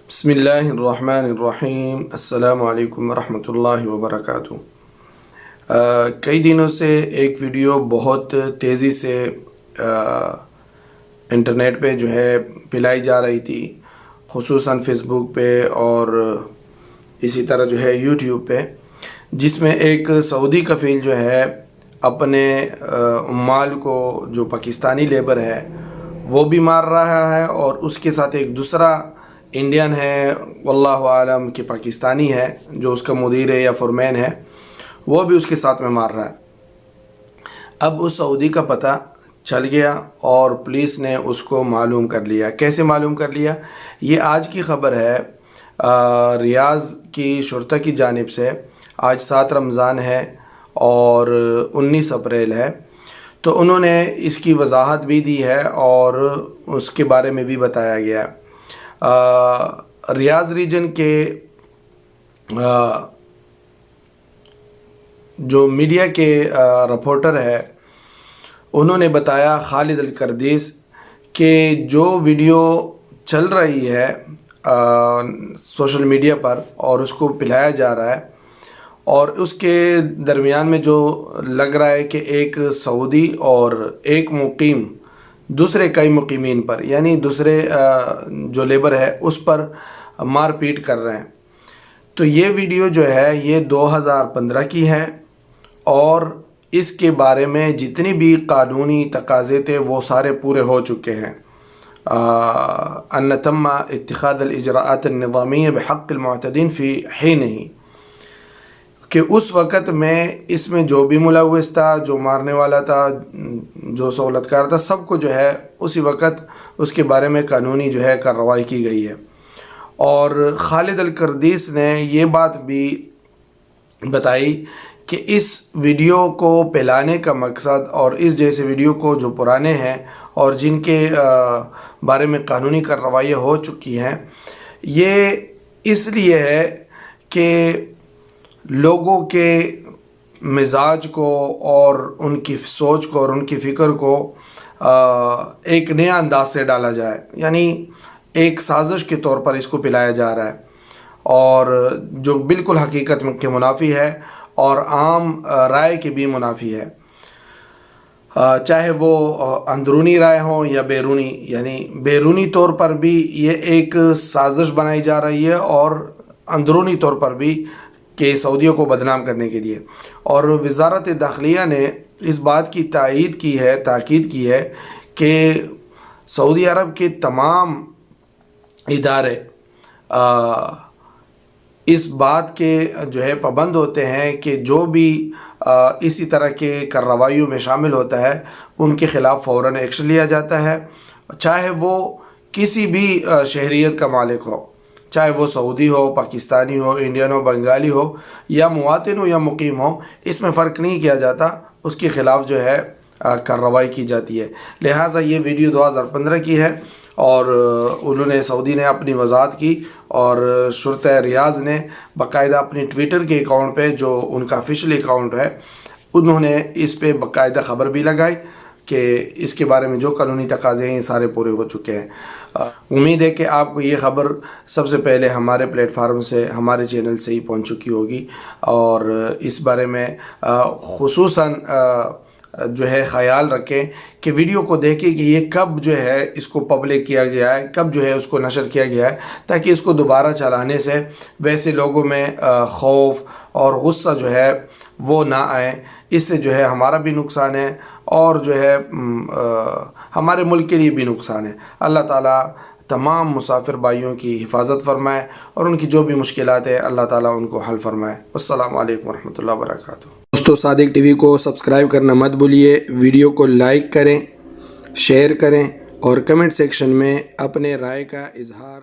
بسم اللہ الرحمن الرحیم۔ السلام علیکم ورحمۃ اللہ وبرکاتہ۔ کئی دنوں سے ایک ویڈیو بہت تیزی سے انٹرنیٹ پہ جو ہے پھیلائی جا رہی تھی، خصوصاً فیس بک پہ اور اسی طرح جو ہے یوٹیوب پہ، جس میں ایک سعودی کفیل جو ہے اپنے عمال کو، جو پاکستانی لیبر ہے وہ بھی مار رہا ہے، اور اس کے ساتھ ایک دوسرا انڈین ہے، واللہ عالم کہ پاکستانی ہے، جو اس کا مدیر ہے یا فورمین ہے، وہ بھی اس کے ساتھ میں مار رہا ہے۔ اب اس سعودی کا پتہ چل گیا اور پولیس نے اس کو معلوم کر لیا۔ کیسے معلوم کر لیا؟ یہ آج کی خبر ہے، ریاض کی شرطہ کی جانب سے۔ آج 7 رمضان ہے اور 19 اپریل ہے، تو انہوں نے اس کی وضاحت بھی دی ہے اور اس کے بارے میں بھی بتایا گیا ہے۔ ریاض ریجن کے جو میڈیا کے رپورٹر ہے، انہوں نے بتایا، خالد الکردیس، کہ جو ویڈیو چل رہی ہے سوشل میڈیا پر اور اس کو پھیلایا جا رہا ہے، اور اس کے درمیان میں جو لگ رہا ہے کہ ایک سعودی اور ایک مقیم دوسرے کئی مقیمین پر، یعنی دوسرے جو لیبر ہے اس پر مار پیٹ کر رہے ہیں۔ تو یہ ویڈیو جو ہے یہ 2015 کی ہے، اور اس کے بارے میں جتنی بھی قانونی تقاضے تھے وہ سارے پورے ہو چکے ہیں۔ ان تم اتخاذ الاجراءات النظامیہ بحق المعتدین فی حینہ، کہ اس وقت میں اس میں جو بھی ملوث تھا، جو مارنے والا تھا، جو سہولت کار تھا، سب کو جو ہے اسی وقت اس کے بارے میں قانونی جو ہے کارروائی کی گئی ہے۔ اور خالد الکردیس نے یہ بات بھی بتائی کہ اس ویڈیو کو پھیلانے کا مقصد، اور اس جیسے ویڈیو کو جو پرانے ہیں اور جن کے بارے میں قانونی کارروائیاں ہو چکی ہیں، یہ اس لیے ہے کہ لوگوں کے مزاج کو اور ان کی سوچ کو اور ان کی فکر کو ایک نیا انداز سے ڈالا جائے، یعنی ایک سازش کے طور پر اس کو پلایا جا رہا ہے، اور جو بالکل حقیقت کے منافی ہے اور عام رائے کے بھی منافی ہے، چاہے وہ اندرونی رائے ہوں یا بیرونی، یعنی بیرونی طور پر بھی یہ ایک سازش بنائی جا رہی ہے، اور اندرونی طور پر بھی کہ سعودیوں کو بدنام کرنے کے لیے۔ اور وزارت داخلیہ نے اس بات کی تاکید کی ہے کہ سعودی عرب کے تمام ادارے اس بات کے جو ہے پابند ہوتے ہیں کہ جو بھی اسی طرح کے کارروائیوں میں شامل ہوتا ہے ان کے خلاف فوراً ایکشن لیا جاتا ہے، چاہے وہ کسی بھی شہریت کا مالک ہو، چاہے وہ سعودی ہو، پاکستانی ہو، انڈین ہو، بنگالی ہو، یا مواطن ہو یا مقیم ہو، اس میں فرق نہیں کیا جاتا، اس کے خلاف جو ہے کارروائی کی جاتی ہے۔ لہٰذا یہ ویڈیو 2015 کی ہے، اور انہوں نے سعودی نے اپنی وضاحت کی، اور شرطہ ریاض نے باقاعدہ اپنی ٹویٹر کے اکاؤنٹ پہ، جو ان کا آفیشیل اکاؤنٹ ہے، انہوں نے اس پہ باقاعدہ خبر بھی لگائی کہ اس کے بارے میں جو قانونی تقاضے ہیں یہ سارے پورے ہو چکے ہیں۔ امید ہے کہ آپ کو یہ خبر سب سے پہلے ہمارے پلیٹ فارم سے، ہمارے چینل سے ہی پہنچ چکی ہوگی، اور اس بارے میں خصوصاً جو ہے خیال رکھیں کہ ویڈیو کو دیکھیں کہ یہ کب جو ہے اس کو پبلک کیا گیا ہے، کب جو ہے اس کو نشر کیا گیا ہے، تاکہ اس کو دوبارہ چلانے سے ویسے لوگوں میں خوف اور غصہ جو ہے وہ نہ آئے۔ اس سے جو ہے ہمارا بھی نقصان ہے، اور جو ہے ہمارے ملک کے لیے بھی نقصان ہے۔ اللہ تعالیٰ تمام مسافر بھائیوں کی حفاظت فرمائے، اور ان کی جو بھی مشکلات ہیں اللہ تعالیٰ ان کو حل فرمائے۔ السلام علیکم ورحمۃ اللہ وبرکاتہ۔ دوستو، صادق ٹی وی کو سبسکرائب کرنا مت بھولیے، ویڈیو کو لائک کریں، شیئر کریں، اور کمنٹ سیکشن میں اپنے رائے کا اظہار